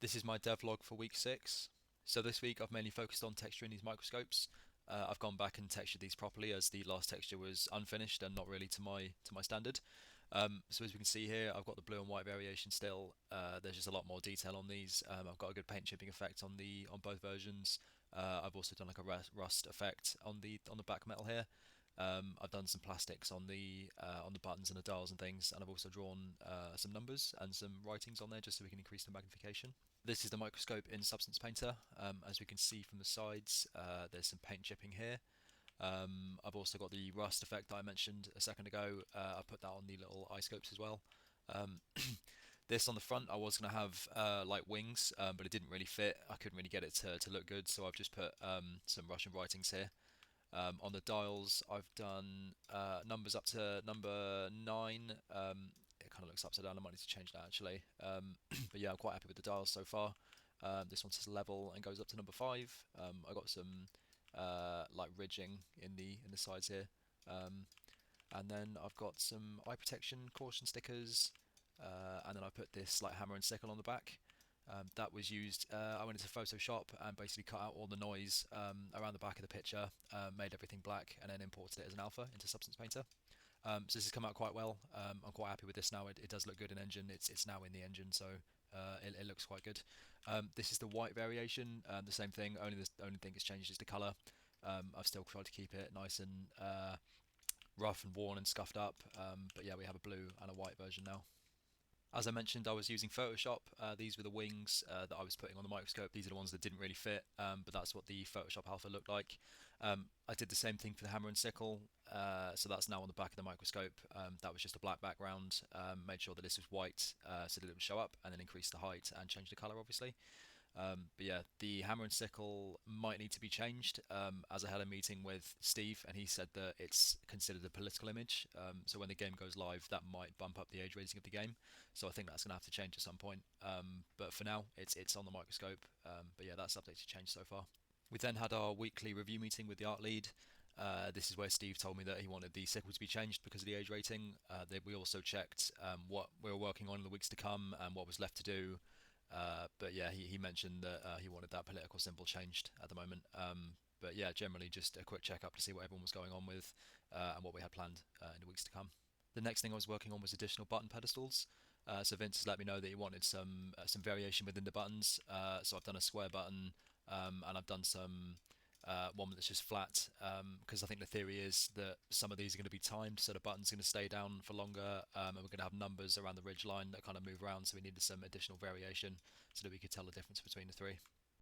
This is my devlog for week 6. So this week I've mainly focused on texturing these microscopes. I've gone back and textured these properly as the last texture was unfinished and not really to my standard. So as we can see here, I've got the blue and white variation still. There's just a lot more detail on these. I've got a good paint chipping effect on both versions. I've also done like a rust effect on the back metal here. I've done some plastics on the buttons and the dials and things, and I've also drawn some numbers and some writings on there just so we can increase the magnification. This is the microscope in Substance Painter. As we can see from the sides, there's some paint chipping here. I've also got the rust effect that I mentioned a second ago. I put that on the little eye scopes as well. Um, this on the front, I was going to have like wings, but it didn't really fit. I couldn't really get it to look good, so I've just put some Russian writings here. On the dials, I've done numbers up to number 9. It kind of looks upside down. I might need to change that actually. But yeah, I'm quite happy with the dials so far. This one says level and goes up to number 5. I got some like ridging in the sides here. Um, and then I've got some eye protection caution stickers, and then I put this like hammer and sickle on the back. That was used. I went into Photoshop and basically cut out all the noise around the back of the picture, made everything black, and then imported it as an alpha into Substance Painter. So this has come out quite well. I'm quite happy with this now. It does look good in engine. It's now in the engine, so it looks quite good. This is the white variation. The same thing. Only thing that's changed is the color. I've still tried to keep it nice and rough and worn and scuffed up. But yeah, we have a blue and a white version now. As I mentioned, I was using Photoshop. These were the wings that I was putting on the microscope. These are the ones that didn't really fit, but that's what the Photoshop alpha looked like. I did the same thing for the hammer and sickle, so that's now on the back of the microscope. That was just a black background. Made sure that this was white so that it would show up, and then increase the height and change the color, obviously. But yeah, the hammer and sickle might need to be changed. As I had a meeting with Steve, and he said that it's considered a political image. So when the game goes live, that might bump up the age rating of the game. So I think that's going to have to change at some point. But for now, it's on the microscope. But yeah, that's updated change so far. We then had our weekly review meeting with the art lead. This is where Steve told me that he wanted the sickle to be changed because of the age rating. We also checked what we were working on in the weeks to come and what was left to do. But yeah, he mentioned that he wanted that political symbol changed at the moment. But yeah, generally just a quick check up to see what everyone was going on with and what we had planned in the weeks to come. The next thing I was working on was additional button pedestals. So Vince has let me know that he wanted some variation within the buttons. So I've done a square button and I've done some one that's just flat because I think the theory is that some of these are going to be timed, so the button's going to stay down for longer, and we're going to have numbers around the ridge line that kind of move around. So we needed some additional variation so that we could tell the difference between the three.